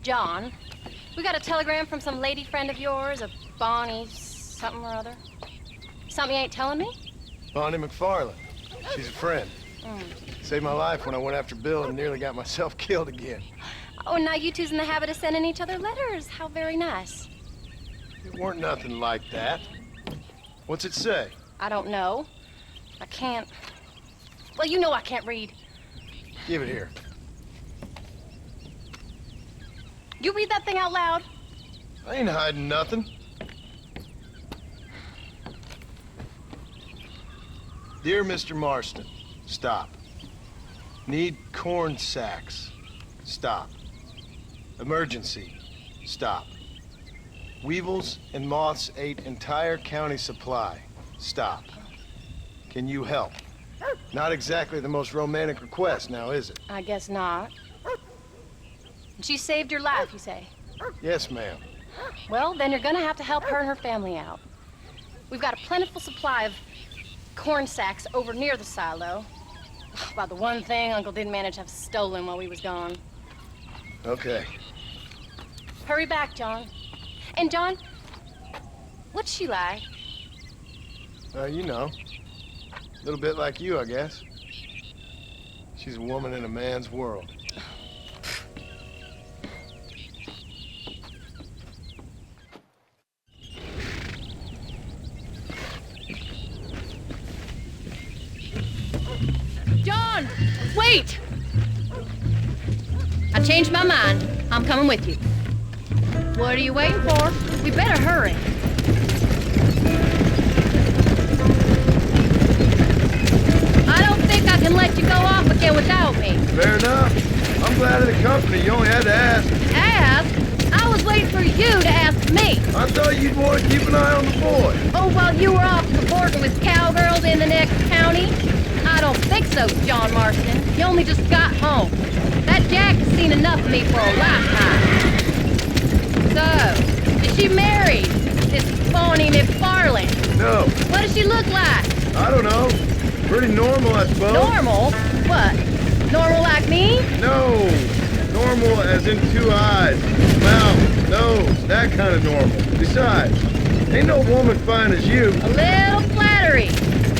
John, we got a telegram from some lady friend of yours, a Bonnie something or other. Something you ain't telling me? Bonnie McFarland. She's a friend. Saved my life when I went after Bill and nearly got myself killed again. Oh, now you two's in the habit of sending each other letters. How very nice. It weren't nothing like that. What's it say? I don't know. I can't... Well, you know I can't read. Give it here. You read that thing out loud? I ain't hiding nothing. Dear Mr. Marston, stop. Need corn sacks. Stop. Emergency. Stop. Weevils and moths ate entire county supply. Stop. Can you help? Not exactly the most romantic request, now is it? I guess not. She saved your life, you say? Yes, ma'am. Well, then you're gonna have to help her and her family out. We've got a plentiful supply of corn sacks over near the silo. About the one thing Uncle didn't manage to have stolen while we was gone. Okay. Hurry back, John. And John, what's she like? You know. A little bit like you, I guess. She's a woman in a man's world. John, wait! I changed my mind. I'm coming with you. What are you waiting for? We better hurry. I don't think I can let you go off again without me. Fair enough. I'm glad of the company. You only had to ask. Ask? I was waiting for you to ask me. I thought you'd want to keep an eye on the boy. Oh, while you were off cavorting with cowgirls in the next county? I don't think so, John Marston. You only just got home. That Jack has seen enough of me for a lifetime. So, is she married? This Bonnie McFarland? No. What does she look like? I don't know. Pretty normal, I suppose. Normal? What? Normal like me? No. Normal as in 2 eyes, mouth, nose, that kind of normal. Besides, ain't no woman fine as you. A little flattery.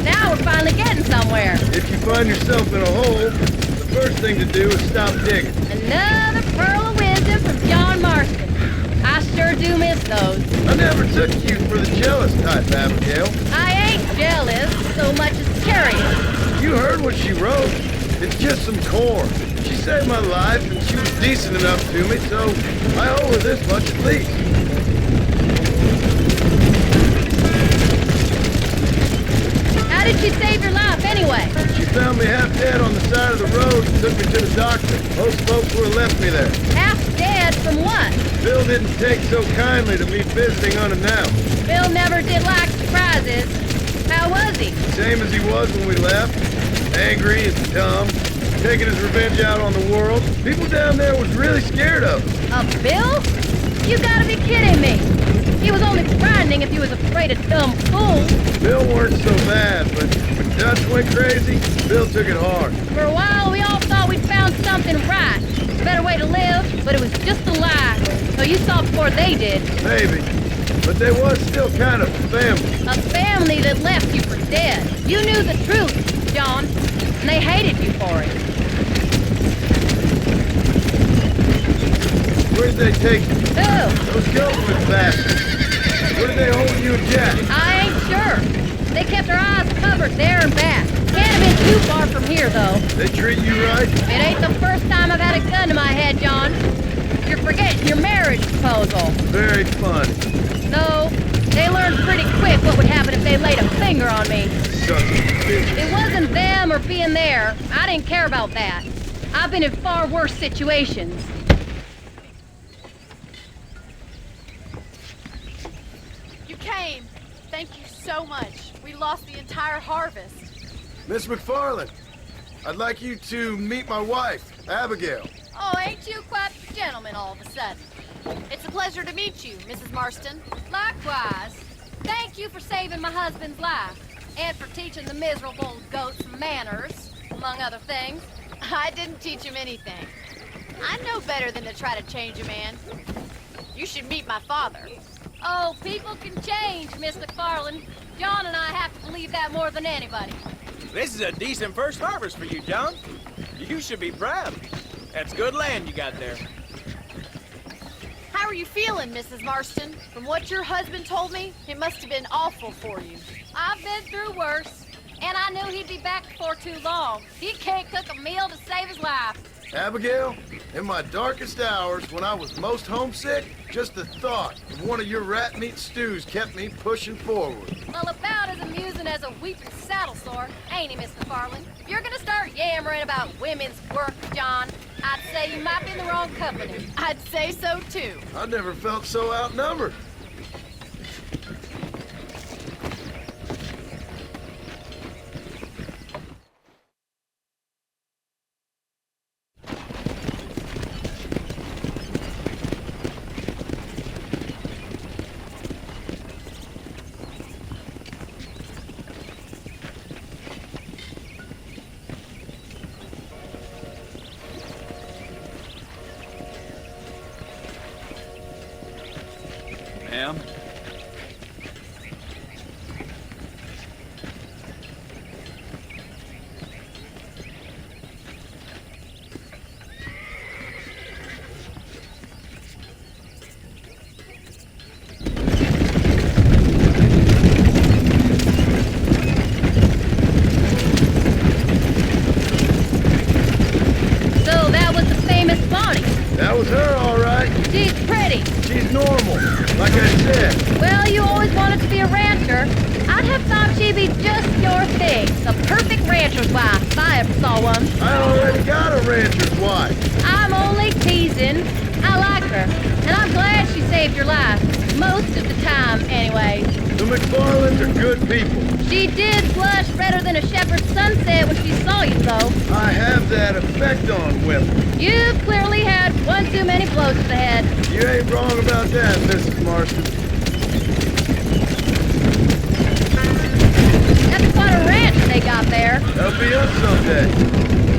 Now we're finally getting somewhere. If you find yourself in a hole, the first thing to do is stop digging. Another pearl of wisdom from John Marston. I sure do miss those. I never took you for the jealous type, Abigail. I ain't jealous so much as curious. You heard what she wrote. It's just some corn. She saved my life, and she was decent enough to me, so I owe her this much at least. How did she save your life anyway? She found me half dead on the side of the road and took me to the doctor. Most folks would have left me there. Half dead from what? Bill didn't take so kindly to me visiting unannounced. Bill never did like surprises. How was he? Same as he was when we left. Angry and dumb. Taking his revenge out on the world. People down there was really scared of him. Of Bill? You gotta be kidding me. He was only frightening if he was afraid of dumb fools. Bill weren't so bad, but when Dutch went crazy, Bill took it hard. For a while, we all thought we'd found something right. A better way to live, but it was just a lie. So you saw before they did. Maybe. But they was still kind of family. A family that left you for dead. You knew the truth, John, and they hated you for it. Where'd they take you? Who? Those government bastards. Where did they hold you and Jack? I ain't sure. They kept our eyes covered there and back. Can't have been too far from here, though. They treat you right? It ain't the first time I've had a gun to my head, John. You're forgetting your marriage proposal. Very funny. No, they learned pretty quick what would happen if they laid a finger on me. Sons of bitches. It wasn't them or being there. I didn't care about that. I've been in far worse situations. You came. Thank you so much. We lost the entire harvest. Miss McFarland, I'd like you to meet my wife, Abigail. Oh, ain't you quite the gentleman all of a sudden? It's a pleasure to meet you, Mrs. Marston. Likewise. Thank you for saving my husband's life. And for teaching the miserable goats manners, among other things. I didn't teach him anything. I know better than to try to change a man. You should meet my father. Oh, people can change, Miss McFarland. John and I have to believe that more than anybody. This is a decent first harvest for you, John. You should be proud. That's good land you got there. How are you feeling, Mrs. Marston? From what your husband told me, it must have been awful for you. I've been through worse, and I knew he'd be back before too long. He can't cook a meal to save his life. Abigail, in my darkest hours, when I was most homesick, just the thought of one of your rat meat stews kept me pushing forward. Well, about as amusing as a weeping saddle sore, ain't he, Miss McFarland? If you're gonna start yammering about women's work, John, I'd say you might be in the wrong company. I'd say so, too. I never felt so outnumbered. Ma'am? So that was the famous Bonnie. That was her, all right. She's pretty. She's normal, like I said. Well, you always wanted to be a rancher. I'd have thought she'd be just your thing. The perfect rancher's wife, if I ever saw one. I already got a rancher's wife. I'm only teasing. I like her, and I'm glad she saved your life. Most of the time, anyway. The McFarlands are good people. She did blush redder than a shepherd's sunset when she saw you, though. I have that effect on women. You've clearly had one too many blows to the head. You ain't wrong about that, Mrs. Marston. That's quite a ranch they got there. That'll be us someday.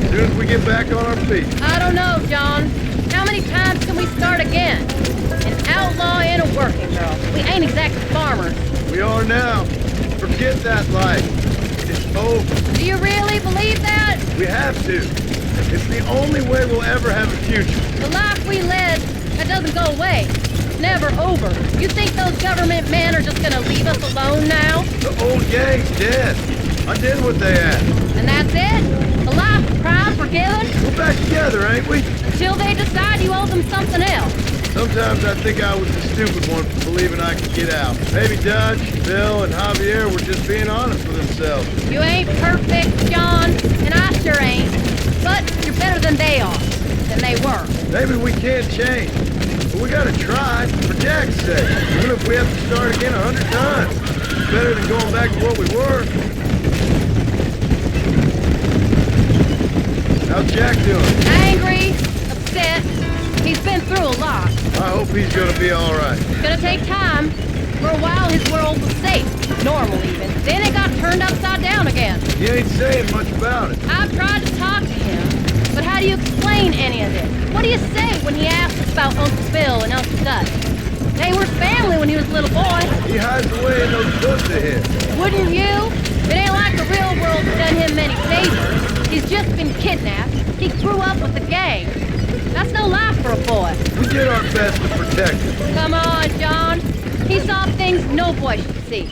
As soon as we get back on our feet. I don't know, John. How many times can we start again? An outlaw and a working girl. We ain't exactly farmers. We are now. Forget that life. It's over. Do you really believe that? We have to. It's the only way we'll ever have a future. The life we led, that doesn't go away. It's never over. You think those government men are just gonna leave us alone now? The old gang's dead. I did what they asked. And that's it? The life of crime forgiven? We're back together, ain't we? Until they decide you owe them something else. Sometimes I think I was the stupid one for believing I could get out. Maybe Dutch, Bill, and Javier were just being honest with themselves. You ain't perfect, John, and I sure ain't. But you're better than they are. Than they were. Maybe we can't change. But we gotta try, for Jack's sake. Even if we have to start again 100 times. It's better than going back to what we were. How's Jack doing? Angry, upset. He's been through a lot. I hope he's gonna be all right. It's gonna take time. For a while, his world was safe. Normal, even. Then it got turned upside down again. He ain't saying much about it. I've tried to talk to him. But how do you explain any of this? What do you say when he asks us about Uncle Bill and Uncle Dutch? They were family when he was a little boy. He hides away in those books of his. Wouldn't you? It ain't like the real world's done him many favors. He's just been kidnapped. He grew up with the gang. That's no life for a boy. We did our best to protect him. Come on, John. He saw things no boy should see.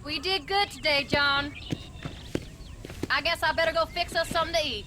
We did good today, John. I guess I better go fix us something to eat.